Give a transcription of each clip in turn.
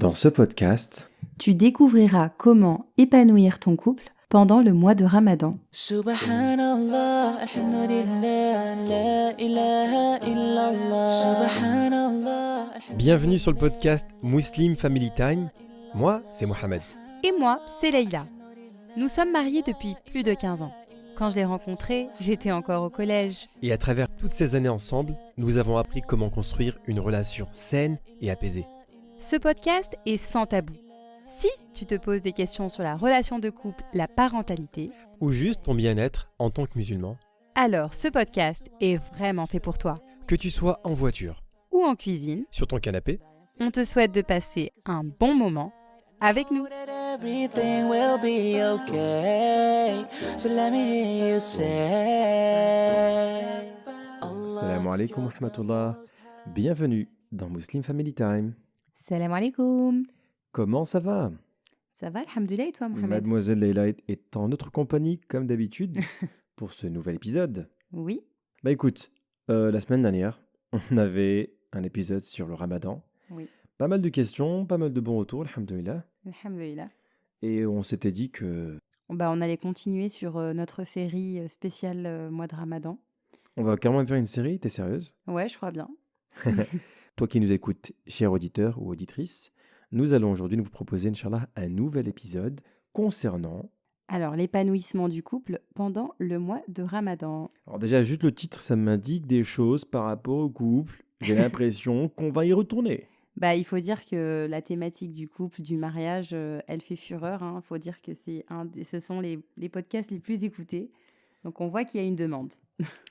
Dans ce podcast, tu découvriras comment épanouir ton couple pendant le mois de Ramadan. Subhanallah, alhamdulillah, la ilaha illallah. Subhanallah. bienvenue sur le podcast Muslim Family Time. Moi, c'est Mohamed. Et moi, c'est Leïla. Nous sommes mariés depuis plus de 15 ans. Quand je l'ai rencontré, j'étais encore au collège. Et à travers toutes ces années ensemble, nous avons appris comment construire une relation saine et apaisée. Ce podcast est sans tabou. Si tu te poses des questions sur la relation de couple, la parentalité, Ou juste ton bien-être en tant que musulman. alors ce podcast est vraiment fait pour toi. Que tu sois en voiture, Ou en cuisine, sur ton canapé, on te souhaite de passer un bon moment avec nous. That everything will be okay. So let me hear you say. Assalamu alaikum wa rahmatullah. Bienvenue dans Muslim Family Time. Salam alaikum. Comment ça va? Ça va, alhamdoulilah, et toi, Mohamed? Mademoiselle Leïla est en notre compagnie, comme d'habitude, pour ce nouvel épisode. Oui. Bah écoute, la semaine dernière, on avait un épisode sur le Ramadan. Oui. Pas mal de questions, pas mal de bons retours, alhamdoulilah. Alhamdoulilah. Et on s'était dit que On allait continuer sur notre série spéciale mois de Ramadan. on va carrément faire une série, t'es sérieuse? Ouais, je crois bien. Toi qui nous écoutes, cher auditeur ou auditrice, nous allons aujourd'hui vous proposer, Inch'Allah, un nouvel épisode concernant... Alors, l'épanouissement du couple pendant le mois de Ramadan. Alors déjà, juste le titre, ça m'indique des choses par rapport au couple. J'ai l'impression qu'on va y retourner. Il faut dire que la thématique du couple, du mariage, elle fait fureur. Il faut dire que ce sont les podcasts les plus écoutés. Donc, on voit qu'il y a une demande.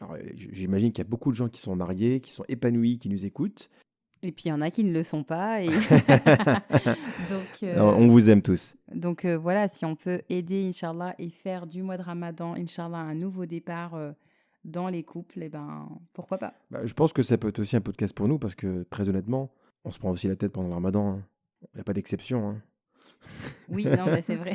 Alors, j'imagine qu'il y a beaucoup de gens qui sont mariés, qui sont épanouis, qui nous écoutent. Et puis, il y en a qui ne le sont pas. Et... Alors, on vous aime tous. Donc voilà, si on peut aider, Inch'Allah, et faire du mois de Ramadan, Inch'Allah, un nouveau départ dans les couples, pourquoi pas? Je pense que ça peut être aussi un podcast pour nous parce que, très honnêtement, on se prend aussi la tête pendant le Ramadan, hein. Il n'y a pas d'exception, hein. Oui, non, c'est vrai.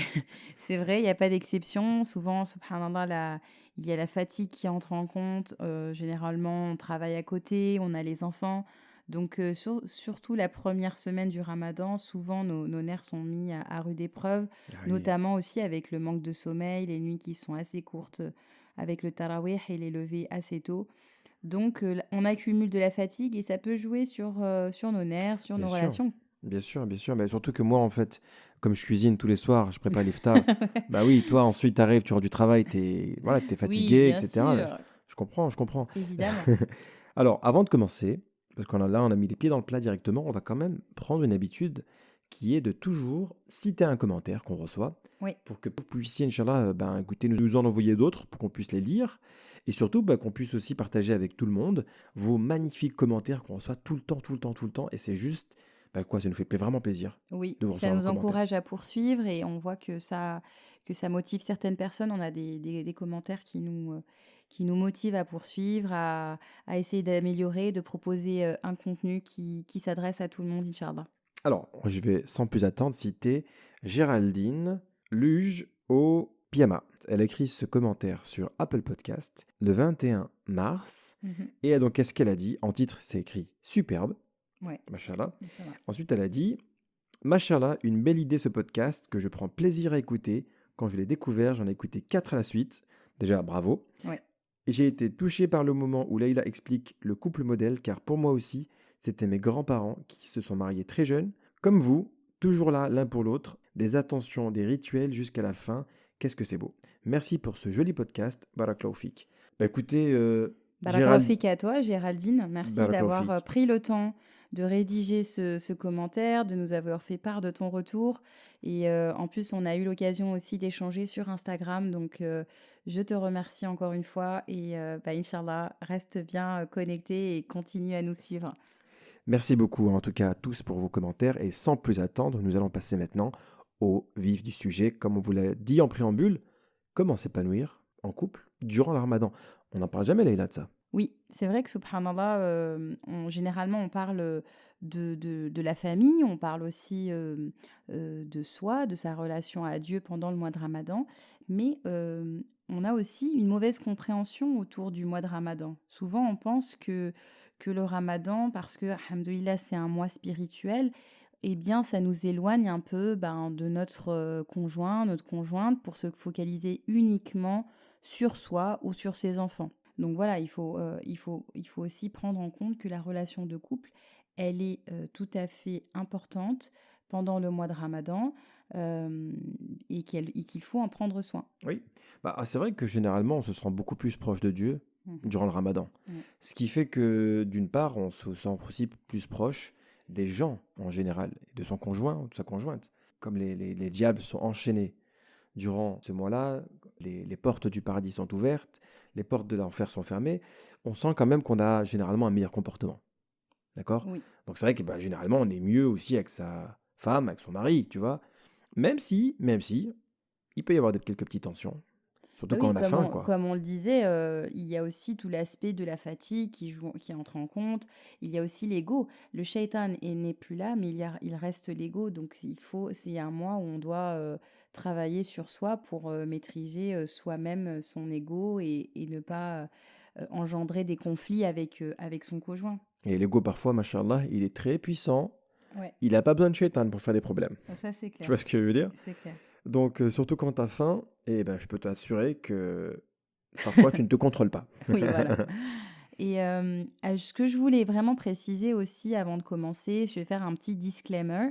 C'est vrai, il n'y a pas d'exception. Souvent, subhanallah, il y a la fatigue qui entre en compte. Généralement, on travaille à côté, on a les enfants. Donc, surtout la première semaine du Ramadan, souvent nos nerfs sont mis à rude épreuve, Ah oui. notamment aussi avec le manque de sommeil, les nuits qui sont assez courtes avec le tarawih et les levées assez tôt. Donc, on accumule de la fatigue et ça peut jouer sur nos nerfs, sur Bien nos sûr. relations. Bien sûr, bien sûr. Mais surtout que moi, en fait, comme je cuisine tous les soirs, je prépare l'iftar. Bah oui, toi, ensuite, t'arrives, tu rentres du travail, t'es fatigué, Oui, bien etc. sûr, Je comprends. évidemment. Alors, avant de commencer, parce qu'on a mis les pieds dans le plat directement, on va quand même prendre une habitude qui est de toujours citer un commentaire qu'on reçoit Oui. pour que vous puissiez, Inch'Allah, écoutez, nous en envoyer d'autres pour qu'on puisse les lire et surtout qu'on puisse aussi partager avec tout le monde vos magnifiques commentaires qu'on reçoit tout le temps. Et c'est juste, ça nous fait vraiment plaisir. Oui, de vous ça recevoir nous en commentaire. encourage à poursuivre et on voit que ça motive certaines personnes. On a des commentaires qui nous motivent à poursuivre, à essayer d'améliorer, de proposer un contenu qui s'adresse à tout le monde, Inch'Allah. Alors, je vais sans plus attendre citer Géraldine Luge au Pyjama. Elle a écrit ce commentaire sur Apple Podcast le 21 mars. Et donc, qu'est-ce qu'elle a dit? En titre, c'est écrit « Superbe Ouais. ». Machallah. Ça va. Ensuite, elle a dit « Machallah, une belle idée ce podcast que je prends plaisir à écouter. Quand je l'ai découvert, j'en ai écouté 4 à la suite. Déjà, bravo. Ouais. Et j'ai été touché par le moment où Leïla explique le couple modèle, car pour moi aussi, c'était mes grands-parents qui se sont mariés très jeunes, comme vous, toujours là l'un pour l'autre, des attentions, des rituels jusqu'à la fin. Qu'est-ce que c'est beau. Merci pour ce joli podcast. Barakallahu fik. Écoutez, Barakallahu fik à toi, Géraldine. Merci Barakallahu d'avoir fik. pris le temps de rédiger ce commentaire, de nous avoir fait part de ton retour. Et en plus, on a eu l'occasion aussi d'échanger sur Instagram. Donc, je te remercie encore une fois. Et Inch'Allah, reste bien connecté et continue à nous suivre. Merci beaucoup en tout cas à tous pour vos commentaires. Et sans plus attendre, nous allons passer maintenant au vif du sujet. Comme on vous l'a dit en préambule, comment s'épanouir en couple durant le Ramadan. On n'en parle jamais, Leïla, de ça. Oui, c'est vrai que subhanallah, généralement on parle de la famille, on parle aussi de soi, de sa relation à Dieu pendant le mois de Ramadan, mais on a aussi une mauvaise compréhension autour du mois de Ramadan. Souvent on pense que le Ramadan, parce que, alhamdoulilah, c'est un mois spirituel, eh bien, ça nous éloigne un peu de notre conjoint, notre conjointe, pour se focaliser uniquement sur soi ou sur ses enfants. Donc voilà, il faut aussi prendre en compte que la relation de couple, elle est tout à fait importante pendant le mois de Ramadan euh, et qu'il faut en prendre soin. Oui. C'est vrai que généralement, on se sent beaucoup plus proche de Dieu Mhm. durant le Ramadan. Ouais. Ce qui fait que, d'une part, on se sent aussi plus proche des gens en général, et de son conjoint ou de sa conjointe. Comme les diables sont enchaînés durant ce mois-là, les portes du paradis sont ouvertes, les portes de l'enfer sont fermées, on sent quand même qu'on a généralement un meilleur comportement. D'accord? Oui. Donc c'est vrai que généralement, on est mieux aussi avec sa femme, avec son mari, tu vois. Même si, il peut y avoir quelques petites tensions. Surtout Bah quand oui, on a faim, quoi. comme on le disait, il y a aussi tout l'aspect de la fatigue qui entre en compte. Il y a aussi l'ego. Le shaitan n'est plus là, mais il reste l'ego. Donc c'est un mois où on doit travailler sur soi pour maîtriser soi-même son ego et ne pas engendrer des conflits avec son conjoint. Et l'ego, parfois, machallah, il est très puissant. Ouais, Il n'a pas besoin de shaitan pour faire des problèmes. ça c'est Tu clair. vois ce que je veux dire? C'est clair. Donc, surtout quand tu as faim, je peux t'assurer que parfois, tu ne te contrôles pas. Oui, voilà. Et ce que je voulais vraiment préciser aussi avant de commencer, je vais faire un petit disclaimer.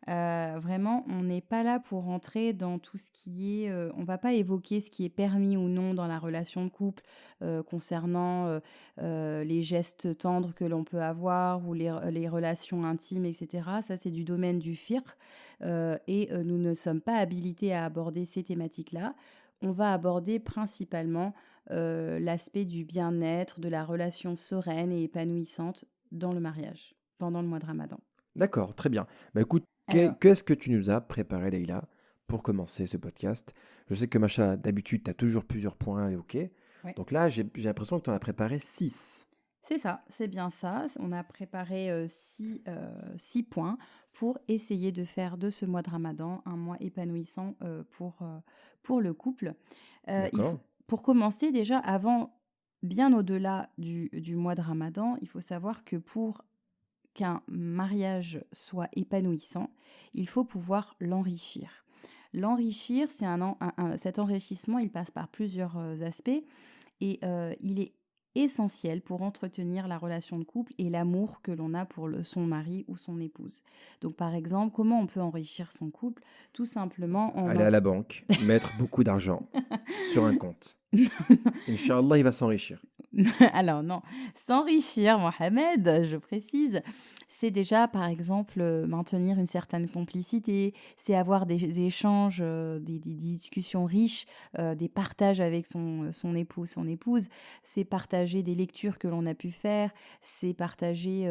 Vraiment, on n'est pas là pour rentrer dans tout ce qui est... on va pas évoquer ce qui est permis ou non dans la relation de couple concernant les gestes tendres que l'on peut avoir ou les relations intimes, etc. Ça, c'est du domaine du fiqh. Nous ne sommes pas habilités à aborder ces thématiques-là. On va aborder principalement l'aspect du bien-être, de la relation sereine et épanouissante dans le mariage, pendant le mois de Ramadan. D'accord, très bien. Écoute, Alors, qu'est-ce que tu nous as préparé, Leïla, pour commencer ce podcast? Je sais que, machin, d'habitude, tu as toujours plusieurs points à évoquer. ouais. Donc là, j'ai l'impression que tu en as préparé 6. C'est ça, c'est bien ça. On a préparé 6 points pour essayer de faire de ce mois de Ramadan un mois épanouissant pour le couple. D'accord? Pour commencer, déjà, bien au-delà du mois de Ramadan, il faut savoir que pour qu'un mariage soit épanouissant, il faut pouvoir l'enrichir. L'enrichir, cet enrichissement, il passe par plusieurs aspects et il est essentiel pour entretenir la relation de couple et l'amour que l'on a pour son mari ou son épouse. Donc par exemple, comment on peut enrichir son couple? Tout simplement Aller à la banque, mettre beaucoup d'argent sur un compte. Inch'Allah, il va s'enrichir. Alors non, s'enrichir, Mohamed, je précise, c'est déjà par exemple maintenir une certaine complicité, c'est avoir des échanges, des discussions riches, des partages avec son époux, son épouse, c'est partager des lectures que l'on a pu faire, c'est partager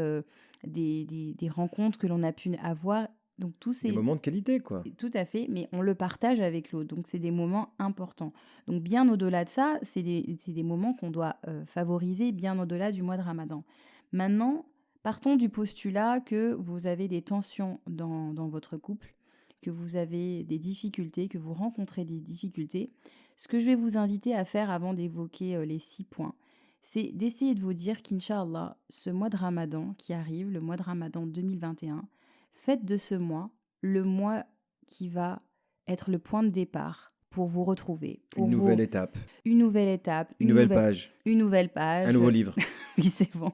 des rencontres que l'on a pu avoir. Donc tous Des ces, moments de qualité, quoi. tout à fait, mais on le partage avec l'autre. Donc, c'est des moments importants. Donc, bien au-delà de ça, c'est des moments qu'on doit favoriser bien au-delà du mois de Ramadan. Maintenant, partons du postulat que vous avez des tensions dans votre couple, que vous avez des difficultés, que vous rencontrez des difficultés. Ce que je vais vous inviter à faire avant d'évoquer les 6 points, c'est d'essayer de vous dire qu'Inch'Allah, ce mois de Ramadan qui arrive, le mois de Ramadan 2021, faites de ce mois le mois qui va être le point de départ pour vous retrouver, pour Une nouvelle étape, une nouvelle étape, une nouvelle page, une nouvelle page, un nouveau livre. oui c'est bon,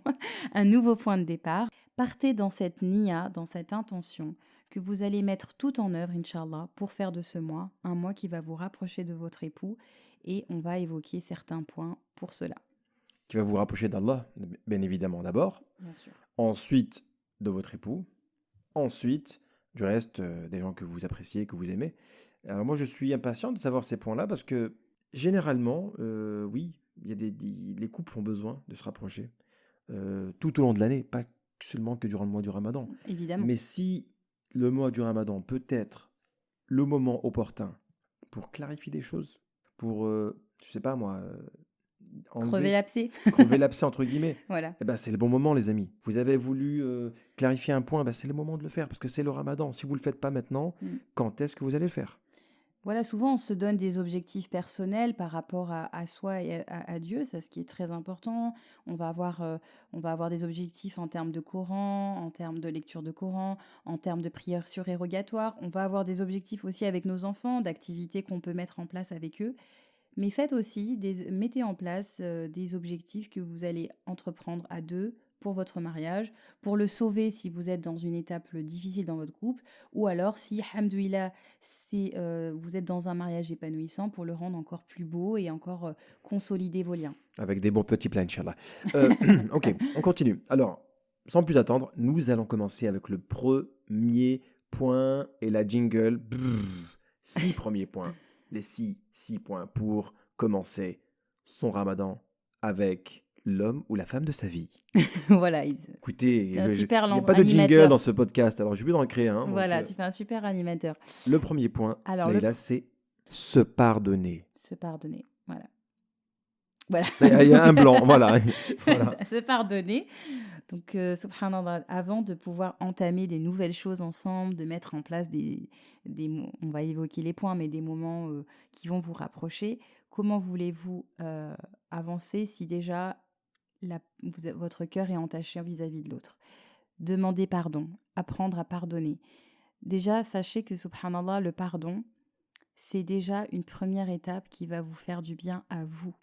un nouveau point de départ. Partez dans cette niya, dans cette intention que vous allez mettre tout en œuvre, Inch'Allah, pour faire de ce mois un mois qui va vous rapprocher de votre époux et on va évoquer certains points pour cela. Qui va vous rapprocher d'Allah, bien évidemment, d'abord. Bien sûr. Ensuite, de votre époux. Ensuite, du reste, des gens que vous appréciez, que vous aimez. Alors moi, je suis impatient de savoir ces points-là parce que généralement, oui, les couples ont besoin de se rapprocher tout au long de l'année, pas seulement que durant le mois du Ramadan. Évidemment. Mais si le mois du Ramadan peut être le moment opportun pour clarifier des choses, pour, je sais pas moi, Crever l'abcès. crever l'abcès entre guillemets, Voilà. c'est le bon moment, les amis. Vous avez voulu clarifier un point, c'est le moment de le faire parce que c'est le Ramadan. Si vous le faites pas maintenant, quand est-ce que vous allez le faire? Voilà, souvent on se donne des objectifs personnels par rapport à soi et à Dieu, c'est ce qui est très important. On va avoir, euh, on va avoir des objectifs en termes de Coran, en termes de lecture de Coran, en termes de prières surérogatoires. On va avoir des objectifs aussi avec nos enfants, d'activités qu'on peut mettre en place avec eux. Mais faites aussi, mettez en place des objectifs que vous allez entreprendre à deux pour votre mariage, pour le sauver si vous êtes dans une étape difficile dans votre couple, ou alors si, hamdouillah, si vous êtes dans un mariage épanouissant, pour le rendre encore plus beau et encore consolider vos liens. Avec des bons petits plans, Inch'Allah. Ok, on continue. Alors, sans plus attendre, nous allons commencer avec le premier point et la jingle. Brrr, 6 premiers points. Les 6 points pour commencer son ramadan avec l'homme ou la femme de sa vie. Voilà, Écoutez, c'est un super il n'y a pas de jingle animateur. dans ce podcast, alors je vais en créer un. Voilà, Donc, tu fais un super animateur. le premier point, Alors, Leïla, c'est se pardonner. se pardonner, voilà. Voilà. Il y a un blanc, voilà. Voilà. Se pardonner. Donc, subhanallah, avant de pouvoir entamer des nouvelles choses ensemble, de mettre en place on va évoquer les points, mais des moments qui vont vous rapprocher, comment voulez-vous avancer si déjà votre cœur est entaché vis-à-vis de l'autre? Demandez pardon, apprendre à pardonner. Déjà, sachez que, subhanallah, le pardon, c'est déjà une première étape qui va vous faire du bien à vous.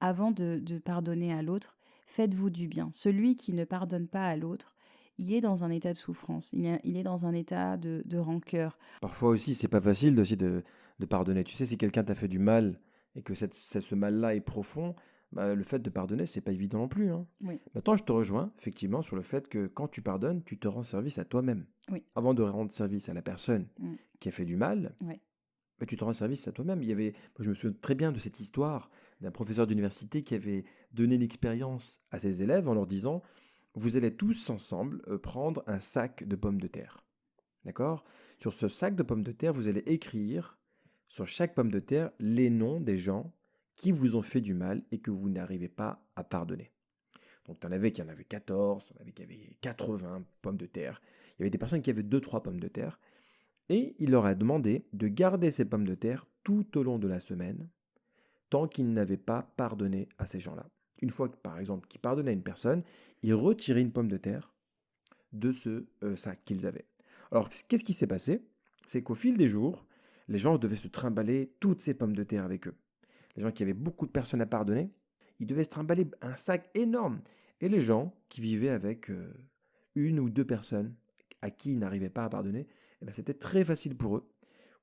Avant de pardonner à l'autre, faites-vous du bien. Celui qui ne pardonne pas à l'autre, il est dans un état de souffrance, il est dans un état de rancœur. Parfois aussi, c'est pas facile de pardonner. Tu sais, si quelqu'un t'a fait du mal et que ce mal-là est profond, bah, le fait de pardonner, c'est pas évident non plus, hein. Oui. Maintenant, je te rejoins effectivement sur le fait que quand tu pardonnes, tu te rends service à toi-même. Oui. Avant de rendre service à la personne qui a fait du mal, Oui. bah, tu te rends service à toi-même. Moi, je me souviens très bien de cette histoire d'un professeur d'université qui avait donné l'expérience à ses élèves en leur disant: vous allez tous ensemble prendre un sac de pommes de terre. D'accord? Sur ce sac de pommes de terre, vous allez écrire sur chaque pomme de terre les noms des gens qui vous ont fait du mal et que vous n'arrivez pas à pardonner. Donc, il y en avait qui en avaient 14, il y en avait qui avaient 80 pommes de terre. Il y avait des personnes qui avaient 2-3 pommes de terre. Et il leur a demandé de garder ces pommes de terre tout au long de la semaine, tant qu'ils n'avaient pas pardonné à ces gens-là. Une fois, par exemple, qu'ils pardonnaient à une personne, ils retiraient une pomme de terre de ce sac qu'ils avaient. Alors, qu'est-ce qui s'est passé? C'est qu'au fil des jours, les gens devaient se trimballer toutes ces pommes de terre avec eux. Les gens qui avaient beaucoup de personnes à pardonner, ils devaient se trimballer un sac énorme. Et les gens qui vivaient avec une ou deux personnes à qui ils n'arrivaient pas à pardonner, eh ben, c'était très facile pour eux.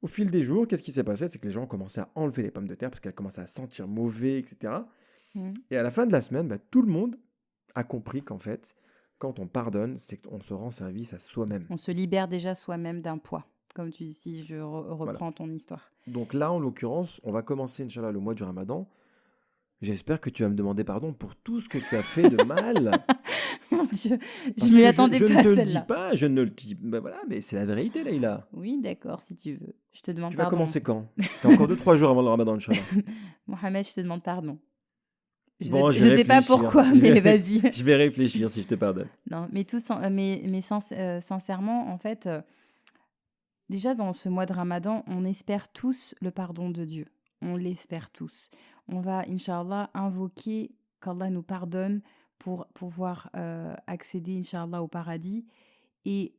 Au fil des jours, qu'est-ce qui s'est passé? C'est que les gens ont commencé à enlever les pommes de terre parce qu'elles commençaient à sentir mauvais, etc. Et à la fin de la semaine, bah, tout le monde a compris qu'en fait, quand on pardonne, c'est qu'on se rend service à soi-même. On se libère déjà soi-même d'un poids, comme tu dis, si je reprends Voilà. ton histoire. Donc là, en l'occurrence, on va commencer, Inch'Allah, le mois du Ramadan. J'espère que tu vas me demander pardon pour tout ce que tu as fait de mal. Mon Dieu, Parce je m'y que attendais je pas ne à te le dis celle-là. pas, je ne le dis pas. Ben voilà, mais c'est la vérité, Leïla. Oui, d'accord, si tu veux. Je te demande Tu vas pardon. commencer quand? T'as encore 2-3 jours avant le Ramadan, Inch'Allah. Mohamed, je te demande pardon. Bon, Je sais pas réfléchir. pourquoi, Je mais vais- vas-y. Je vais réfléchir si je te pardonne. Non, mais sincèrement, en fait, déjà dans ce mois de Ramadan, on espère tous le pardon de Dieu. On l'espère tous. On va, Inch'Allah, invoquer qu'Allah nous pardonne pour pouvoir accéder, Inch'Allah, au paradis. Et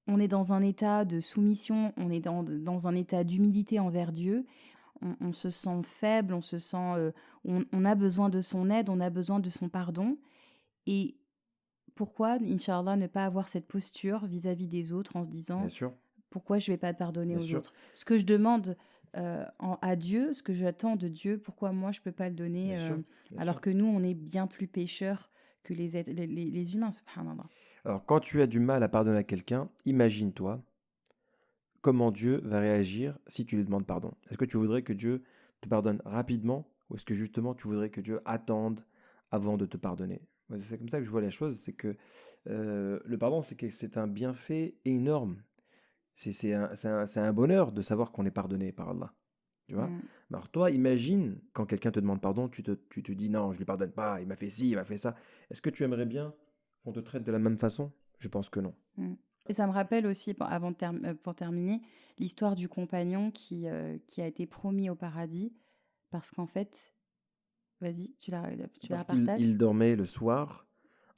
on est dans un état de soumission, on est dans un état d'humilité envers Dieu. On se sent faible, on se sent, on a besoin de son aide, on a besoin de son pardon. Et pourquoi, Inch'Allah, ne pas avoir cette posture vis-à-vis des autres en se disant Bien sûr. pourquoi je ne vais pas pardonner Bien aux sûr. autres? Ce que je demande à Dieu, ce que j'attends de Dieu, pourquoi moi je ne peux pas le donner Bien sûr. Bien alors sûr. que nous, on est bien plus pécheurs que les humains, subhanallah. Alors, quand tu as du mal à pardonner à quelqu'un, imagine-toi comment Dieu va réagir si tu lui demandes pardon. Est-ce que tu voudrais que Dieu te pardonne rapidement ou est-ce que justement tu voudrais que Dieu attende avant de te pardonner? Moi, c'est comme ça que je vois la chose, c'est que le pardon, c'est un bienfait énorme. C'est un bonheur de savoir qu'on est pardonné par Allah. Tu vois? Mm. Alors toi, imagine, quand quelqu'un te demande pardon, tu te dis non, je lui pardonne pas, il m'a fait ci, il m'a fait ça. Est-ce que tu aimerais bien qu'on te traite de la même façon? Je pense que non. Mm. Et ça me rappelle aussi, pour terminer, l'histoire du compagnon qui a été promis au paradis parce qu'en fait, vas-y, tu la Parce qu'il partages? il dormait le soir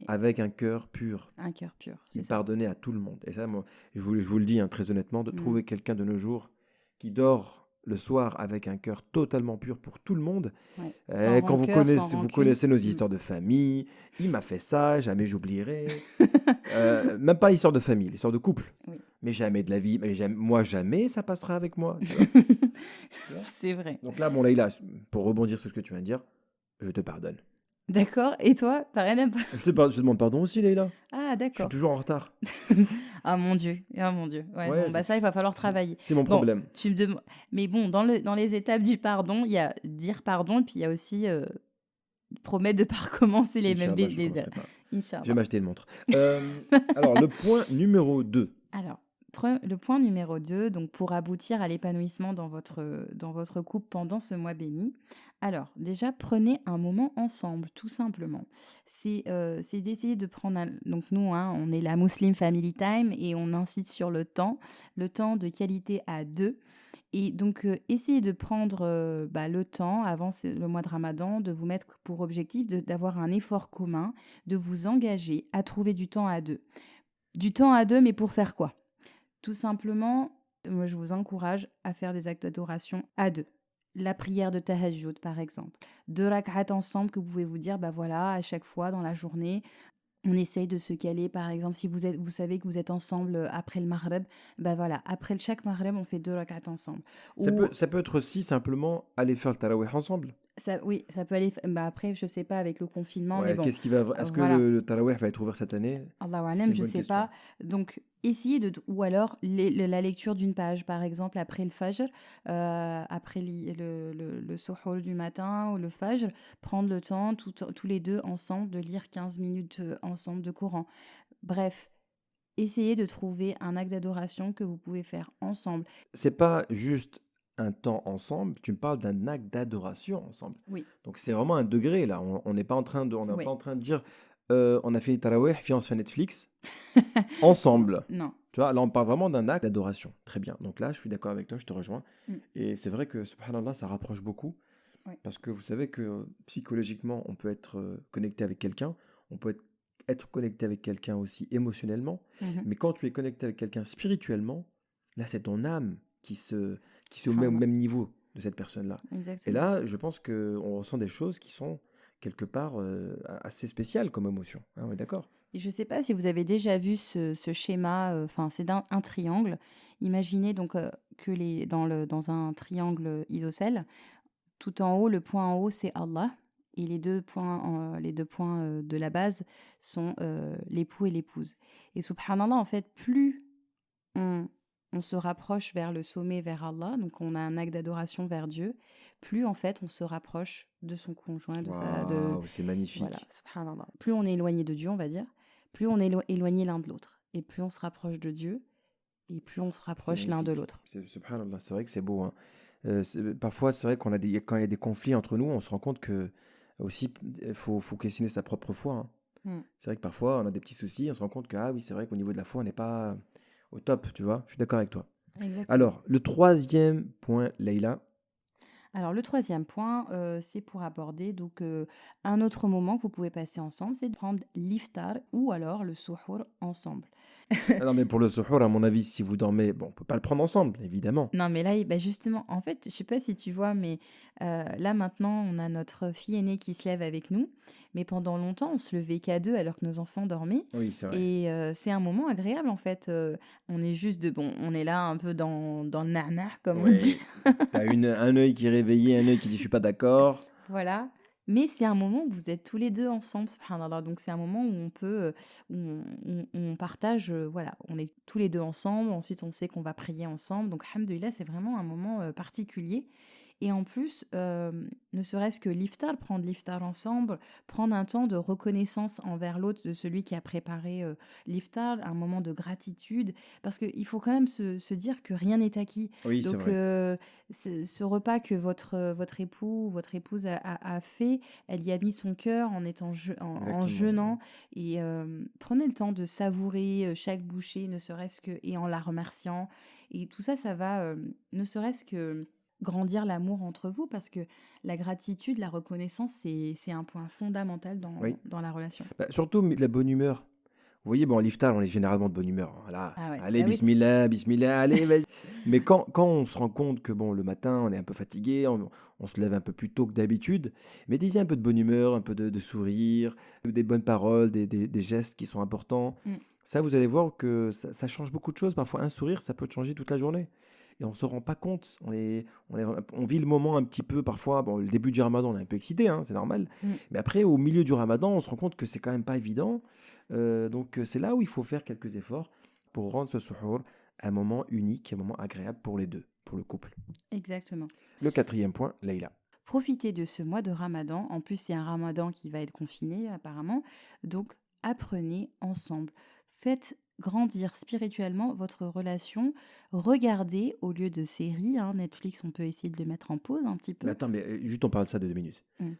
avec un cœur pur. Un cœur pur, c'est Il ça. pardonnait à tout le monde. Et ça, moi, je vous le dis très honnêtement, de Mm. trouver quelqu'un de nos jours qui dort le soir avec un cœur totalement pur pour tout le monde. Ouais. Sans Quand rancœur, sans vous rancune. connaissez nos histoires de famille, il m'a fait ça, jamais j'oublierai. Même pas histoire de famille, l'histoire de couple. Oui. Mais jamais de la vie, moi jamais ça passera avec moi. Tu vois. C'est vrai. Donc là, bon Leïla, pour rebondir sur ce que tu viens de dire, je te pardonne. D'accord. Et toi, t'as rien à... Je te demande pardon aussi Leïla. Ah, Je suis d'accord. toujours en retard. Ah mon Dieu. Ah mon Dieu. Ouais, Ouais, bon, bah ça, il va falloir travailler. c'est mon Bon, problème. tu me demandes... Mais bon, dans les étapes du pardon, il y a dire pardon, et puis il y a aussi promettre de ne pas recommencer les mêmes Inch'Allah, je bêtises. commencerai pas. Je vais Inch'Allah. m'acheter une montre. Alors, le point numéro 2. Alors, le point numéro 2, donc pour aboutir à l'épanouissement dans votre couple pendant ce mois béni, alors déjà prenez un moment ensemble, tout simplement. C'est d'essayer de prendre donc nous, hein, on est la Muslim Family Time et on insiste sur le temps de qualité à deux. Et donc, essayez de prendre le temps, avant le mois de Ramadan, de vous mettre pour objectif d'avoir un effort commun, de vous engager à trouver du temps à deux. Du temps à deux, mais pour faire quoi? Tout simplement, moi, je vous encourage à faire des actes d'adoration à deux. La prière de Tahajjud, par exemple. 2 rak'at ensemble que vous pouvez vous dire, bah voilà, à chaque fois dans la journée, on essaye de se caler, par exemple, si vous savez que vous êtes ensemble après le Maghreb, bah voilà, après chaque Maghreb, on fait 2 rak'at ensemble. Ça peut être aussi simplement aller faire le tarawih ensemble. Oui, ça peut aller. Bah après, je sais pas avec le confinement, mais Ouais, bon, est-ce que voilà. le tarawih va être ouvert cette année? Allahu C'est alam, une je bonne sais question. pas. Donc, essayez ou alors la lecture d'une page, par exemple, après le fajr, après le suhour du matin ou le fajr, prendre le temps, tous les deux ensemble, de lire 15 minutes ensemble de Coran. Bref, essayez de trouver un acte d'adoration que vous pouvez faire ensemble. C'est pas juste un temps ensemble, tu me parles d'un acte d'adoration ensemble. Oui. Donc c'est vraiment un degré là. On n'est pas en train de, Oui. pas en train de dire on a fait les tarawih, puis on se fait Netflix ensemble. Non. Tu vois, là on parle vraiment d'un acte d'adoration. Très bien. Donc là, je suis d'accord avec toi, je te rejoins. Mm. Et c'est vrai que subhanallah, ça rapproche beaucoup. Oui. Parce que vous savez que psychologiquement, on peut être connecté avec quelqu'un, on peut être connecté avec quelqu'un aussi émotionnellement. Mhm. Mais quand tu es connecté avec quelqu'un spirituellement, là c'est ton âme qui se met au Subhanallah. même niveau de cette personne-là. Et Exactement. là, je pense qu'on ressent des choses qui sont quelque part assez spéciales comme émotion. Hein, on est d'accord? Et je ne sais pas si vous avez déjà vu ce schéma, c'est un triangle. Imaginez donc que dans un triangle isocèle, tout en haut, le point en haut, c'est Allah. Et les deux points de la base sont l'époux et l'épouse. Et subhanallah, en fait, plus on se rapproche vers le sommet, vers Allah, donc on a un acte d'adoration vers Dieu, plus en fait on se rapproche de son conjoint, Waouh, c'est magnifique. voilà, subhanallah. Plus on est éloigné de Dieu, on va dire, plus on est éloigné l'un de l'autre. Et plus on se rapproche de Dieu, et plus on se rapproche l'un de l'autre. Subhanallah, c'est vrai que c'est beau. Hein. Parfois, c'est vrai quand il y a des conflits entre nous, on se rend compte que aussi il faut questionner sa propre foi. Hein. C'est vrai que parfois on a des petits soucis, on se rend compte que ah oui, c'est vrai qu'au niveau de la foi, on n'est pas au top, tu vois. Je suis d'accord avec toi. Exactement. Alors, le troisième point, Leïla. Alors, le troisième point, c'est pour aborder donc un autre moment que vous pouvez passer ensemble, c'est de prendre l'iftar ou alors le suhour ensemble. Non, mais pour le suhour, à mon avis, si vous dormez, bon, on peut pas le prendre ensemble, évidemment. Non, mais là, bah justement, en fait, je sais pas si tu vois, mais là maintenant, on a notre fille aînée qui se lève avec nous, mais pendant longtemps, on se levait qu'à deux alors que nos enfants dormaient. Oui, c'est vrai. Et c'est un moment agréable en fait. On est juste on est là un peu dans le nana, comme on dit. T'as un œil qui est réveillé, un œil qui dit je suis pas d'accord. Voilà. Mais c'est un moment où vous êtes tous les deux ensemble, subhanallah. Donc c'est un moment où on peut, on partage, voilà, on est tous les deux ensemble. Ensuite, on sait qu'on va prier ensemble. Donc, alhamdoulilah, c'est vraiment un moment particulier. Et en plus, ne serait-ce que l'iftar, prendre l'iftar ensemble, prendre un temps de reconnaissance envers l'autre de celui qui a préparé l'iftar, un moment de gratitude, parce qu'il faut quand même se dire que rien n'est acquis. Oui, c'est Donc, vrai. ce repas que votre époux ou votre épouse a fait, elle y a mis son cœur en étant en Exactement. jeûnant. Et prenez le temps de savourer chaque bouchée, ne serait-ce que, et en la remerciant. Et tout ça, ça va, ne serait-ce que grandir l'amour entre vous, parce que la gratitude, la reconnaissance, c'est un point fondamental Oui. dans la relation. Bah, surtout de la bonne humeur. Vous voyez, bon, l'iftar, on est généralement de bonne humeur. Voilà. Ah ouais, Allez, bah oui, bismillah, bismillah, allez, vas-y. Mais quand on se rend compte que bon, le matin, on est un peu fatigué, on se lève un peu plus tôt que d'habitude, mettez-y un peu de bonne humeur, un peu de sourire, des bonnes paroles, des gestes qui sont importants. Mm. Ça, vous allez voir que ça change beaucoup de choses. Parfois, un sourire, ça peut changer toute la journée. Et on ne se rend pas compte. On vit le moment un petit peu, parfois, bon, le début du ramadan, on est un peu excité, hein, c'est normal. Mm. Mais après, au milieu du ramadan, on se rend compte que c'est quand même pas évident. Donc, c'est là où il faut faire quelques efforts pour rendre ce suhour un moment unique, un moment agréable pour les deux, pour le couple. Exactement. Le 4e point, Leïla. Profitez de ce mois de Ramadan. En plus, c'est un Ramadan qui va être confiné apparemment. Donc, apprenez ensemble. Faites grandir spirituellement votre relation. Regardez au lieu de séries. Netflix, on peut essayer de le mettre en pause un petit Mais peu. attends, mais juste on parle de ça de 2 minutes. Mm.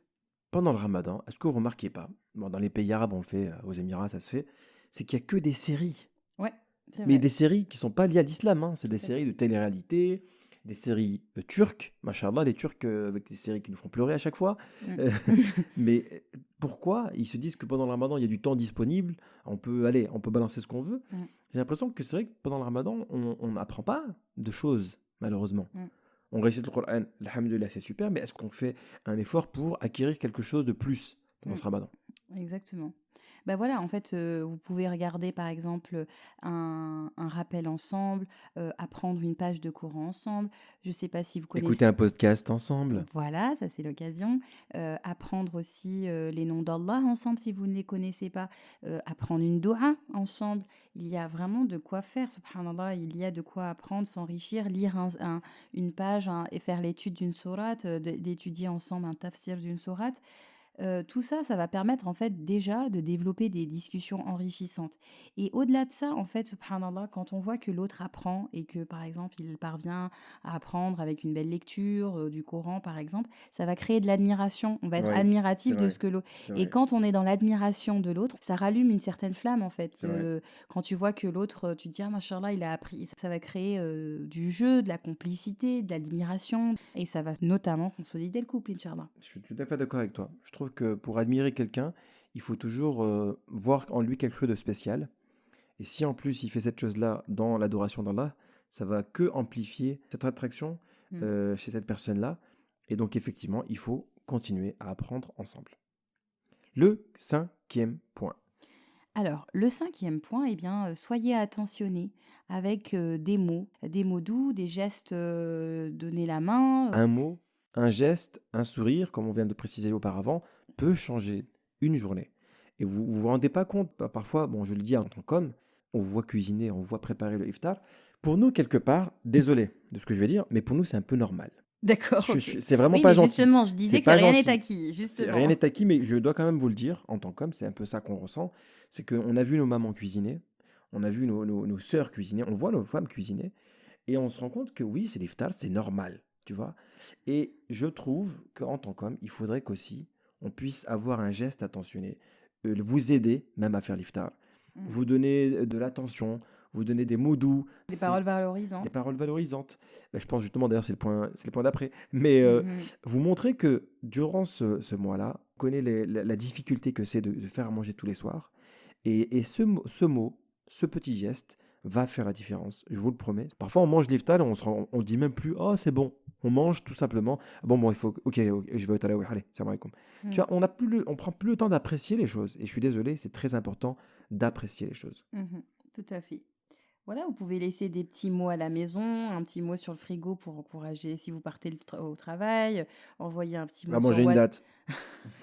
Pendant le ramadan, est-ce que vous remarquez pas, bon, dans les pays arabes, on le fait, aux Émirats, ça se fait, c'est qu'il n'y a que des séries. Ouais, c'est Mais vrai. des séries qui sont pas liées à l'islam, hein. C'est des Tout à séries de télé-réalité, des séries turques. Machallah, les Turcs avec des séries qui nous font pleurer à chaque fois. Mm. Euh, mais pourquoi ils se disent que pendant le ramadan, il y a du temps disponible, on peut balancer ce qu'on veut. Mm. J'ai l'impression que c'est vrai que pendant le ramadan, on n'apprend pas de choses, malheureusement. Mm. On récite le Coran, alhamdoulilah, c'est super, mais est-ce qu'on fait un effort pour acquérir quelque chose de plus pendant ce ramadan? Exactement. Bah voilà, en fait, vous pouvez regarder par exemple un rappel ensemble, apprendre une page de Coran ensemble. Je sais pas si vous Écouter connaissez. un podcast ensemble. Voilà, ça c'est l'occasion. Apprendre aussi les noms d'Allah ensemble si vous ne les connaissez pas. Apprendre une doha ensemble. Il y a vraiment de quoi faire, subhanallah. Il y a de quoi apprendre, s'enrichir, lire une page et faire l'étude d'une sourate, d'étudier ensemble un tafsir d'une sourate. Tout ça, ça va permettre en fait déjà de développer des discussions enrichissantes. Et au-delà de ça, en fait, subhanallah, quand on voit que l'autre apprend et que par exemple il parvient à apprendre avec une belle lecture du Coran par exemple, ça va créer de l'admiration. On va être Oui, admiratif c'est de vrai, ce que l'autre. c'est Et vrai, quand on est dans l'admiration de l'autre, ça rallume une certaine flamme en fait. c'est vrai. Quand tu vois que l'autre, tu te dis ah machallah, il a appris. Ça va créer du jeu, de la complicité, de l'admiration, et ça va notamment consolider le couple, Inch'Allah. Je suis tout à fait d'accord avec toi. Je trouve que pour admirer quelqu'un, il faut toujours voir en lui quelque chose de spécial. Et si en plus il fait cette chose-là dans l'adoration d'Allah, ça va que amplifier cette attraction chez cette personne-là. Et donc effectivement, il faut continuer à apprendre ensemble. Le 5e point. Alors, le 5e point, eh bien, soyez attentionnés avec des mots doux, des gestes, donner la main. Un mot, un geste, un sourire, comme on vient de préciser auparavant, peut changer une journée. Et vous vous rendez pas compte, parfois, bon, je le dis en tant qu'homme, on vous voit cuisiner, on vous voit préparer le iftar. Pour nous, quelque part, désolé de ce que je vais dire, mais pour nous, c'est un peu normal. D'accord, ok. C'est vraiment Oui, pas mais gentil. justement, je disais C'est que pas rien n'est gentil. acquis, justement. Rien n'est acquis, mais je dois quand même vous le dire, en tant qu'homme, c'est un peu ça qu'on ressent. C'est qu'on a vu nos mamans cuisiner, on a vu nos sœurs cuisiner, on voit nos femmes cuisiner, et on se rend compte que oui, c'est l'iftar, c'est normal, tu vois. Et je trouve qu'en tant qu'homme, il faudrait qu'aussi on puisse avoir un geste attentionné, vous aider même à faire l'iftar, vous donner de l'attention, vous donner des mots doux, Des paroles valorisantes. des paroles valorisantes. Ben, je pense justement, d'ailleurs, c'est le point d'après. Mais vous montrez que durant ce mois-là, on connaît la difficulté que c'est de faire à manger tous les soirs. Et ce mot, ce petit geste va faire la différence, je vous le promets. Parfois, on mange l'iftar et on dit même plus « Oh, c'est bon ». On mange tout simplement. Bon, il faut... Ok, je vais au tarawih. Allez, salam alaikum. Tu vois, on prend plus le temps d'apprécier les choses. Et je suis désolé, c'est très important d'apprécier les choses. Tout à fait. Voilà, vous pouvez laisser des petits mots à la maison, un petit mot sur le frigo pour encourager si vous partez au travail, envoyer un petit Va mot sur manger une WhatsApp.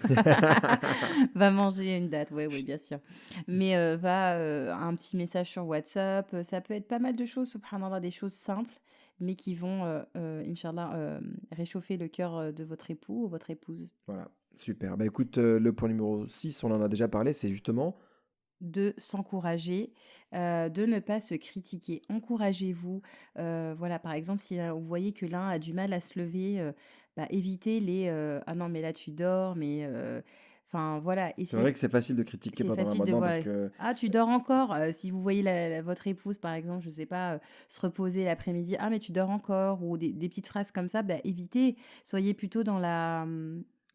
date. Va manger une date, oui, oui, bien sûr. Mais un petit message sur WhatsApp, ça peut être pas mal de choses, subhanallah, des choses simples, mais qui vont, Inch'Allah, réchauffer le cœur de votre époux ou votre épouse. Voilà, super. Bah écoute, le point numéro 6, on en a déjà parlé, c'est justement De s'encourager, de ne pas se critiquer. Encouragez-vous. Voilà, par exemple, si vous voyez que l'un a du mal à se lever, bah, évitez les ah non, mais là tu dors, mais enfin voilà, c'est vrai que c'est facile de critiquer c'est pendant le facile de ramadan parce voir. que Ah, tu dors encore. Si vous voyez votre épouse, par exemple, je sais pas, se reposer l'après-midi, ah, mais tu dors encore, ou des petites phrases comme ça, bah, évitez. Soyez plutôt dans dans la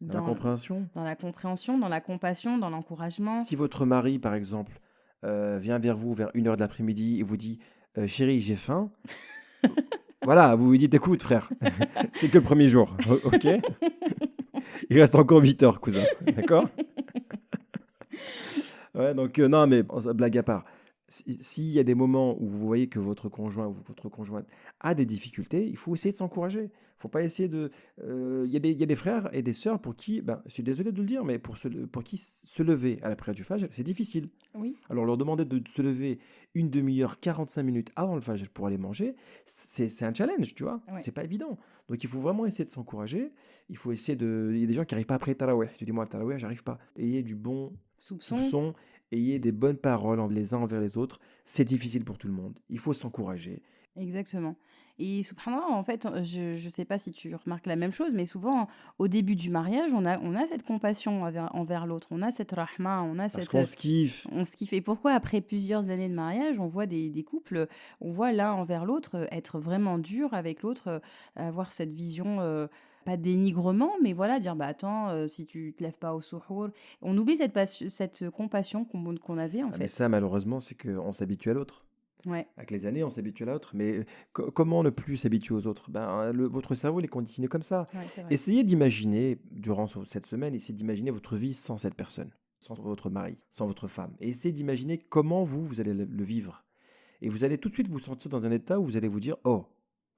dans, compréhension. dans la compréhension, dans la compassion, dans l'encouragement. Si votre mari, par exemple, vient vers vous vers 1 heure de l'après-midi et vous dit Chérie, j'ai faim, voilà, vous lui dites écoute, frère, c'est que le premier jour, ok? Il reste encore 8 heures, cousin, d'accord? Ouais, donc non, mais blague à part, s'il y a des moments où vous voyez que votre conjoint ou votre conjointe a des difficultés, il faut essayer de s'encourager. Il faut pas essayer de. Il y a des frères et des sœurs pour qui, ben, je suis désolé de le dire, mais pour qui se lever à la prière du Fajr, c'est difficile. Oui. Alors leur demander de se lever une demi-heure, 45 minutes avant le Fajr pour aller manger, c'est un challenge, tu vois. Ouais. C'est pas évident. Donc il faut vraiment essayer de s'encourager. Il faut essayer de. Il y a des gens qui n'arrivent pas après Taraweh. Tu dis moi, Taraweh, j'arrive pas. Ayez du bon Soupçon. soupçon, ayez des bonnes paroles les uns envers les autres. C'est difficile pour tout le monde. Il faut s'encourager. Exactement. Et subhanallah, en fait, je ne sais pas si tu remarques la même chose, mais souvent, au début du mariage, on a cette compassion envers l'autre, on a cette rahma, on a Parce cette... qu'on se kiffe. On se kiffe. Et pourquoi, après plusieurs années de mariage, on voit des couples, on voit l'un envers l'autre être vraiment dur avec l'autre, avoir cette vision, pas dénigrement, mais voilà, dire, bah attends, si tu te lèves pas au souhour, on oublie cette compassion qu'on avait, en Ah, mais fait. ça, malheureusement, c'est qu'on s'habitue à l'autre. Ouais, Avec les années, on s'habitue à l'autre. Mais comment ne plus s'habituer aux autres? Ben, votre cerveau, il est conditionné comme ça. ouais, c'est vrai. Essayez d'imaginer, durant cette semaine, essayez d'imaginer votre vie sans cette personne, sans votre mari, sans votre femme. Et essayez d'imaginer comment vous allez le vivre. Et vous allez tout de suite vous sentir dans un état où vous allez vous dire, oh,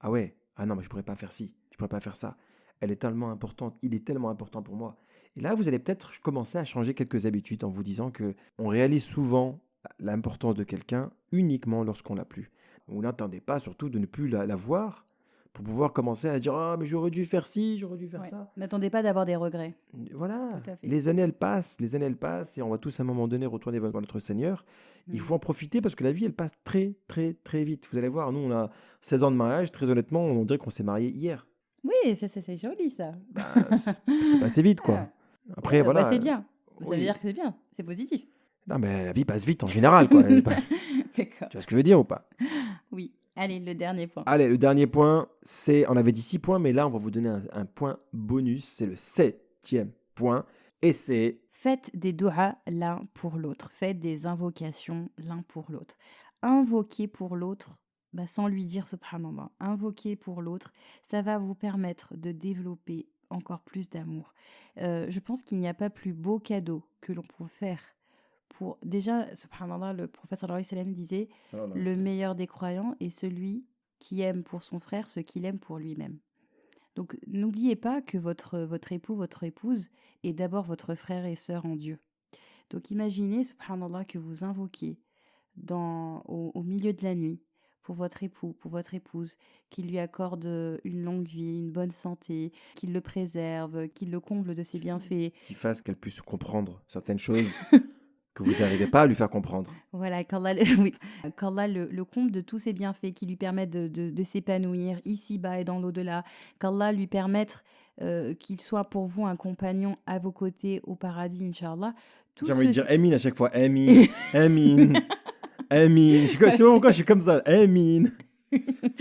ah ouais, ah non, mais je pourrais pas faire ci, je pourrais pas faire ça. Elle est tellement importante, il est tellement important pour moi. Et là, vous allez peut-être commencer à changer quelques habitudes en vous disant que on réalise souvent l'importance de quelqu'un uniquement lorsqu'on l'a plus. Vous n'attendez pas surtout de ne plus la voir pour pouvoir commencer à dire ah mais j'aurais dû faire ci, j'aurais dû faire Ouais. ça. N'attendez pas d'avoir des regrets. Voilà, Tout à fait. les années elles passent et on va tous à un moment donné retourner vers notre Seigneur. Il Mm. faut en profiter parce que la vie elle passe très très très vite. Vous allez voir, nous on a 16 ans de mariage, très honnêtement on dirait qu'on s'est marié hier. Oui, c'est joli ça. Bah, c'est passé vite quoi. Après Bah, voilà. c'est bien. Ça veut Oui. dire que c'est bien. C'est positif. Non mais la vie passe vite en général quoi. D'accord. Tu vois ce que je veux dire ou pas? Oui. Allez, le dernier point. Allez, le dernier point, c'est, on avait dit 6 points, mais là, on va vous donner un point bonus. C'est le 7e point. Et c'est, Faites des doigts l'un pour l'autre. Faites des invocations l'un pour l'autre. Invoquer pour l'autre, bah, sans lui dire subhanallah. Invoquer pour l'autre, ça va vous permettre de développer encore plus d'amour. Je pense qu'il n'y a pas plus beau cadeau que l'on peut faire pour... Déjà, subhanallah, le prophète sallallahu alayhi wa sallam disait le meilleur des croyants est celui qui aime pour son frère ce qu'il aime pour lui-même. Donc n'oubliez pas que votre époux, votre épouse est d'abord votre frère et sœur en Dieu. Donc imaginez, subhanallah, que vous invoquez au milieu de la nuit pour votre époux, pour votre épouse, qu'il lui accorde une longue vie, une bonne santé, qu'il le préserve, qu'il le comble de ses bienfaits. qui fasse qu'elle puisse comprendre certaines choses que vous n'arrivez pas à lui faire comprendre. Voilà, qu'Allah qu'Allah le comble de tous ses bienfaits, qui lui permettent de s'épanouir ici-bas et dans l'au-delà, qu'Allah lui permette qu'il soit pour vous un compagnon à vos côtés au paradis, Inch'Allah. Tout J'ai envie de ceci- dire Amin à chaque fois. Amin, Amin, Amin. Je sais pas pourquoi je suis comme ça. Amin.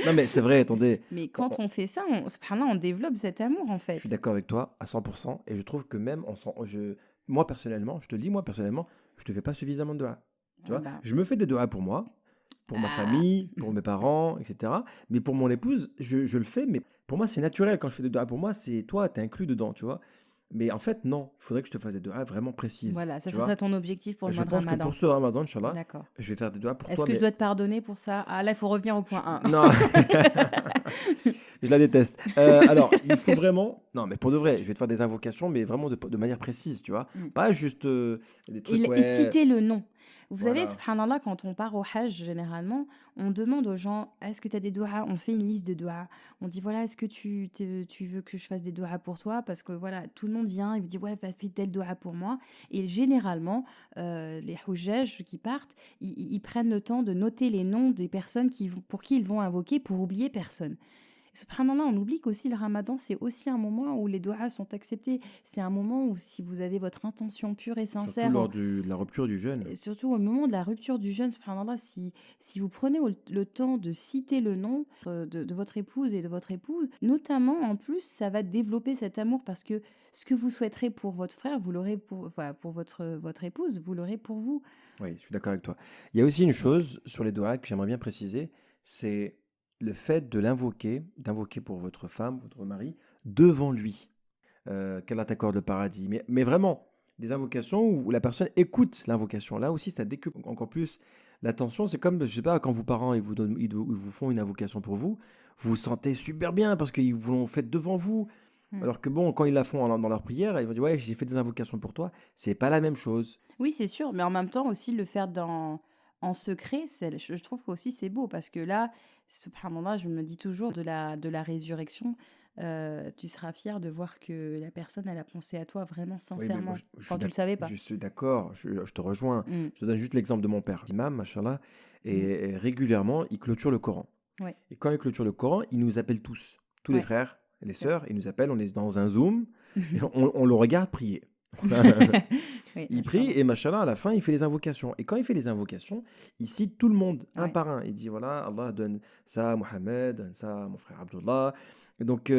Non mais c'est vrai, attendez. Mais quand on fait ça, subhanallah, on développe cet amour en Je fait. suis d'accord avec toi à 100%. Et je trouve que même, moi personnellement, je te le dis, moi personnellement, je ne te fais pas suffisamment de doigts. Tu vois, Bah, je me fais des doigts pour moi, pour ma famille, pour mes parents, etc. Mais pour mon épouse, je le fais, mais pour moi, c'est naturel. Quand je fais des doigts pour moi, c'est toi, t'es inclus dedans, tu vois. Mais en fait, non. Il faudrait que je te fasse des doigts vraiment précises. Voilà, ça Tu serait vois? ton objectif pour le Je mois de pense que Ramadan. pour ce Ramadan, Inch'Allah, D'accord. je vais faire des doigts pour Est-ce toi. que je Mais dois te pardonner pour ça? Ah, là, il faut revenir au point 1. non, je la déteste. Alors, il Parce faut que- vraiment. Non, mais pour de vrai, je vais te faire des invocations, mais vraiment de manière précise, tu vois. Mm. Pas juste des trucs, Et ouais. citer le nom. Vous savez, Voilà. subhanallah, quand on part au Hajj, généralement, on demande aux gens, est-ce que tu as des doigts? On fait une liste de doigts. On dit, voilà, est-ce que tu veux que je fasse des doigts pour toi? Parce que voilà, tout le monde vient, il vous dit, ouais, fais tel doigt pour moi. Et généralement, les hujjaj qui partent, ils prennent le temps de noter les noms des personnes pour qui ils vont invoquer pour oublier personne. Subhanallah, on oublie qu'aussi le ramadan, c'est aussi un moment où les doigts sont acceptés. C'est un moment où si vous avez votre intention pure et Surtout sincère, lors de la rupture du jeûne. et surtout au moment de la rupture du jeûne, subhanallah, si vous prenez le temps de citer le nom de votre épouse et de votre épouse, notamment en plus, ça va développer cet amour parce que ce que vous souhaiterez pour votre frère, vous l'aurez pour votre épouse, vous l'aurez pour vous. Oui, je suis d'accord avec toi. Il y a aussi une chose sur les doigts que j'aimerais bien préciser, c'est le fait d'invoquer pour votre femme, votre mari, devant lui. Qu'Allah t'accorde le paradis. Mais vraiment, des invocations où la personne écoute l'invocation. Là aussi, ça décuple encore plus l'attention. C'est comme, je sais pas, quand vos parents ils vous font une invocation pour vous, vous vous sentez super bien parce qu'ils vous l'ont fait devant vous. Hmm. Alors que bon, quand ils la font dans leur prière, ils vont dire, ouais, j'ai fait des invocations pour toi. C'est pas la même chose. Oui, c'est sûr, mais en même temps aussi le faire en secret, je trouve qu'aussi c'est beau parce que là, subhanallah, je me dis toujours de la résurrection, tu seras fier de voir que la personne, elle a pensé à toi vraiment Oui, mais moi, sincèrement, quand tu le savais pas. je suis d'accord, je te rejoins. Mm, Je te donne juste l'exemple de mon père, imam, machallah, mm. et régulièrement, il clôture le Coran. Ouais, Et quand il clôture le Coran, il nous appelle tous les ouais, frères et les c'est vrai. sœurs, il nous appelle, on est dans un Zoom, et on le regarde prier. Oui, Il prie et machallah, à la fin, il fait les invocations. Et quand il fait les invocations, il cite tout le monde, un ouais, par un. Il dit, voilà, Allah donne ça à Mohamed, donne ça à mon frère Abdullah. Et donc,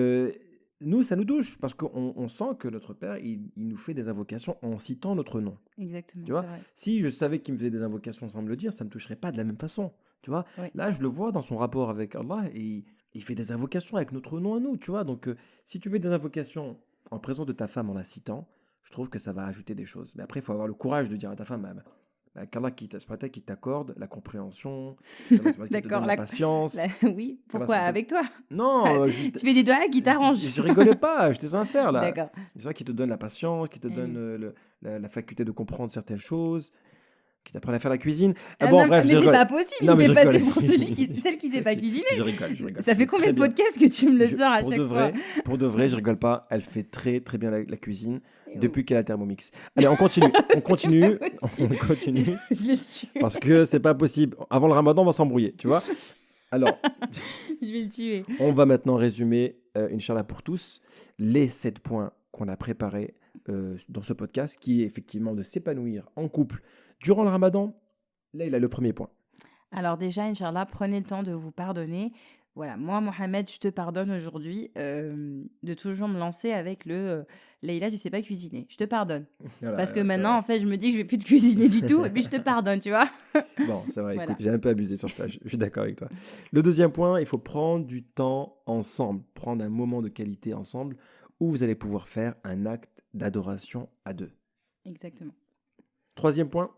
nous, ça nous touche, parce qu'on sent que notre Père, il nous fait des invocations en citant notre nom. exactement, Tu c'est vois, vrai. si je savais qu'il me faisait des invocations sans me le dire, ça ne me toucherait pas de la même façon. Tu vois, Oui, là, je le vois dans son rapport avec Allah et il fait des invocations avec notre nom à nous. Tu vois, donc si tu fais des invocations en présence de ta femme en la citant, je trouve que ça va ajouter des choses. Mais après, il faut avoir le courage de dire à ta femme, qu'Allah qui t'accorde la compréhension, qu'Allah qui te d'accord. donne la patience. Oui, qu'Allah pourquoi? qui te- Avec toi? Non, Tu fais des doigts qui t'arrangent. je rigolais pas, j'étais sincère là. D'accord. C'est vrai qu'il te donne la patience, qui te Eh donne oui. la faculté de comprendre certaines choses, qui t'apprennent à faire la cuisine. Ah Bon, non, bref, mais je c'est rigole. pas possible, il Non, me mais je fait passer rigole. pour celle qui sait pas cuisiner. Je rigole, je rigole. Ça fait combien Très de bien. podcasts que tu me le sors à Pour chaque de fois? vrai, pour de vrai, je rigole pas. Elle fait très très bien la cuisine Eh oh. depuis qu'elle a Thermomix. Allez, on continue. On continue. C'est pas On possible. continue. Je vais le tuer. Parce que c'est pas possible. Avant le ramadan, on va s'embrouiller, tu vois. Alors, Je vais le tuer. on va maintenant résumer, Inch'Allah pour tous, les 7 points qu'on a préparés dans ce podcast, qui est effectivement de s'épanouir en couple durant le ramadan. Là, il a le premier point. Alors déjà, Inch'Allah, prenez le temps de vous pardonner. Voilà, moi, Mohamed, je te pardonne aujourd'hui de toujours me lancer avec Leïla, tu sais pas cuisiner. Je te pardonne. Voilà, Parce que c'est maintenant, vrai. en fait, je me dis que je vais plus te cuisiner du tout, et puis je te pardonne, tu vois. Bon, c'est vrai, Voilà. écoute, j'ai un peu abusé sur ça, je suis d'accord avec toi. Le deuxième point, il faut prendre du temps ensemble, prendre un moment de qualité ensemble où vous allez pouvoir faire un acte d'adoration à deux. Exactement. Troisième point,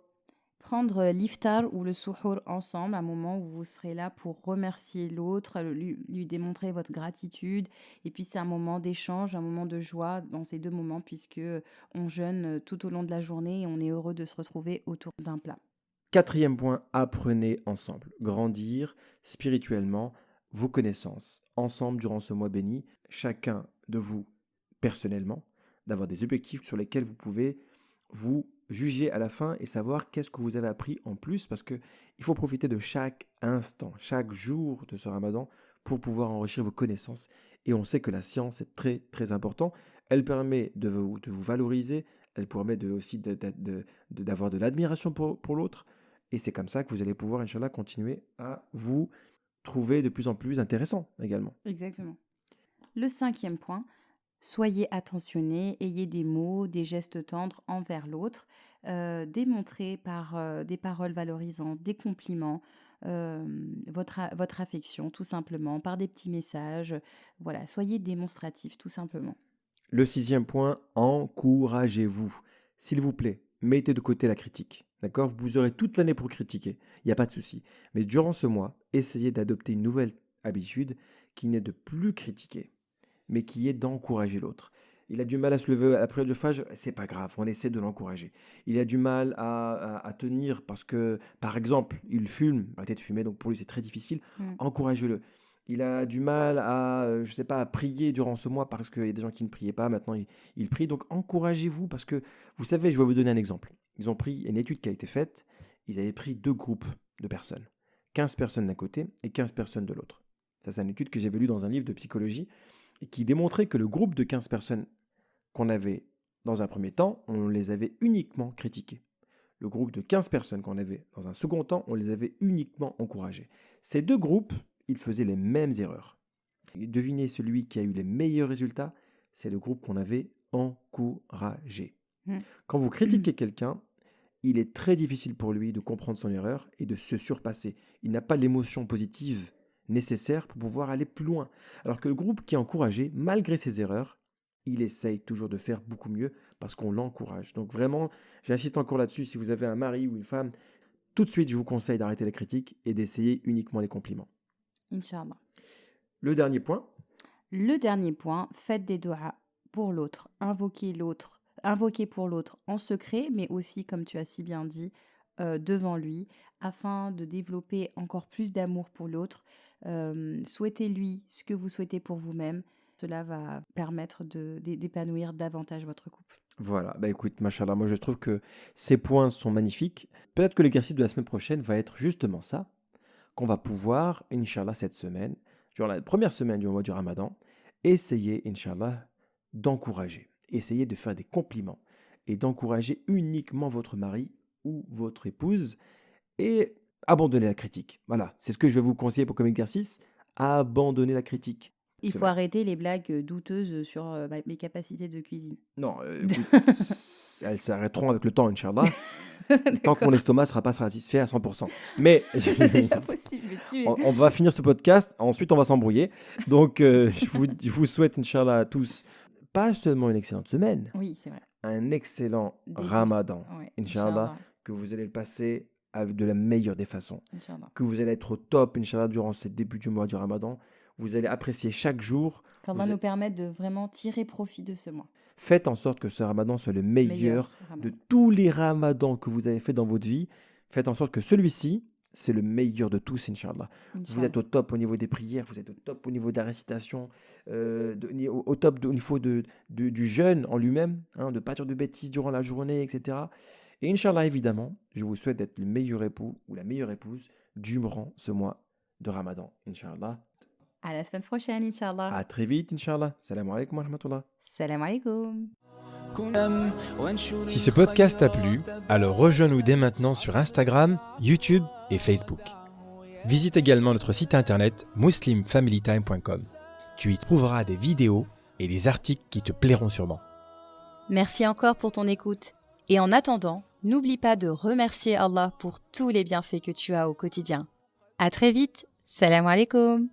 Prendre l'iftar ou le suhour ensemble, un moment où vous serez là pour remercier l'autre, lui démontrer votre gratitude. Et puis c'est un moment d'échange, un moment de joie dans ces deux moments, puisque on jeûne tout au long de la journée et on est heureux de se retrouver autour d'un plat. quatrième point, apprenez ensemble, grandir spirituellement vos connaissances ensemble durant ce mois béni, chacun de vous personnellement, d'avoir des objectifs sur lesquels vous pouvez vous juger à la fin et savoir qu'est-ce que vous avez appris en plus, parce que il faut profiter de chaque instant, chaque jour de ce ramadan pour pouvoir enrichir vos connaissances. Et on sait que la science est très très important. Elle permet de vous valoriser, elle permet aussi d'avoir de l'admiration pour l'autre. Et c'est comme ça que vous allez pouvoir, Inch'Allah, continuer à vous trouver de plus en plus intéressant également. Exactement. Le cinquième point, soyez attentionnés, ayez des mots, des gestes tendres envers l'autre, démontrez par des paroles valorisantes, des compliments, votre affection tout simplement, par des petits messages. Voilà, soyez démonstratifs tout simplement. Le 6e point, encouragez-vous. S'il vous plaît, mettez de côté la critique. D'accord? Vous aurez toute l'année pour critiquer, il n'y a pas de souci. Mais durant ce mois, essayez d'adopter une nouvelle habitude qui n'est de plus critiquer, mais qui est d'encourager l'autre. Il a du mal à se lever après le Fajr, c'est pas grave, on essaie de l'encourager. Il a du mal à tenir parce que, par exemple, il fume, arrêtez de fumer, donc pour lui c'est très difficile, encouragez-le. Il a du mal à, je sais pas, à prier durant ce mois parce qu'il y a des gens qui ne priaient pas, maintenant ils prient, donc encouragez-vous parce que, vous savez, je vais vous donner un exemple. Ils ont pris une étude qui a été faite, ils avaient pris 2 groupes de personnes, 15 personnes d'un côté et 15 personnes de l'autre. Ça, c'est une étude que j'avais lue dans un livre de psychologie et qui démontrait que le groupe de 15 personnes qu'on avait dans un premier temps, on les avait uniquement critiqués. Le groupe de 15 personnes qu'on avait dans un second temps, on les avait uniquement encouragés. Ces 2 groupes, ils faisaient les mêmes erreurs. Et devinez celui qui a eu les meilleurs résultats, c'est le groupe qu'on avait encouragé. Quand vous critiquez quelqu'un, il est très difficile pour lui de comprendre son erreur et de se surpasser. Il n'a pas l'émotion positive nécessaire pour pouvoir aller plus loin. Alors que le groupe qui est encouragé, malgré ses erreurs, il essaye toujours de faire beaucoup mieux parce qu'on l'encourage. Donc vraiment, j'insiste encore là-dessus, si vous avez un mari ou une femme, tout de suite, je vous conseille d'arrêter la critique et d'essayer uniquement les compliments. Inch'Allah. Le dernier point. Le dernier point, faites des doigts pour l'autre, invoquez pour l'autre en secret, mais aussi, comme tu as si bien dit, devant lui, afin de développer encore plus d'amour pour l'autre. Souhaitez-lui ce que vous souhaitez pour vous-même. Cela va permettre d'épanouir davantage votre couple. Voilà, bah écoute, machallah, moi je trouve que ces points sont magnifiques. Peut-être que l'exercice de la semaine prochaine va être justement ça, qu'on va pouvoir, Inch'Allah, cette semaine, durant la première semaine du mois du Ramadan, essayer, Inch'Allah, d'encourager, essayer de faire des compliments et d'encourager uniquement votre mari ou votre épouse et abandonner la critique. Voilà, c'est ce que je vais vous conseiller pour comme exercice, abandonner la critique. Il C'est faut vrai. arrêter les blagues douteuses sur mes capacités de cuisine. Non, écoute, elles s'arrêteront avec le temps, Inch'Allah, tant que mon estomac ne sera pas satisfait à 100%. Mais C'est pas possible, mais tu... on va finir ce podcast, ensuite on va s'embrouiller. Donc je vous souhaite, Inch'Allah, à tous, pas seulement une excellente semaine, Oui, c'est vrai. un excellent Début. Ramadan, Ouais, Inch'Allah, Inch'Allah. que vous allez le passer avec de la meilleure des façons, Inch'Allah. que vous allez être au top, Inch'Allah, durant ce début du mois du Ramadan. Vous allez apprécier chaque jour. Qu'Allah nous permette de vraiment tirer profit de ce mois. Faites en sorte que ce Ramadan soit le meilleur de Ramadan. tous les Ramadans que vous avez fait dans votre vie. Faites en sorte que celui-ci, c'est le meilleur de tous, Inch'Allah. Vous êtes au top au niveau des prières, vous êtes au top au niveau de la récitation, au top au niveau du jeûne en lui-même, de ne pas dire de bêtises durant la journée, etc. Et Inch'Allah, évidemment, je vous souhaite d'être le meilleur époux ou la meilleure épouse durant ce mois de Ramadan, Inch'Allah. À la semaine prochaine, Inch'Allah. À très vite, Inch'Allah. Salam alaikum wa rahmatullah. Salam alaikum. Si ce podcast t'a plu, alors rejoins-nous dès maintenant sur Instagram, YouTube et Facebook. Visite également notre site internet muslimfamilytime.com. Tu y trouveras des vidéos et des articles qui te plairont sûrement. Merci encore pour ton écoute. Et en attendant, n'oublie pas de remercier Allah pour tous les bienfaits que tu as au quotidien. À très vite. Salam alaikum.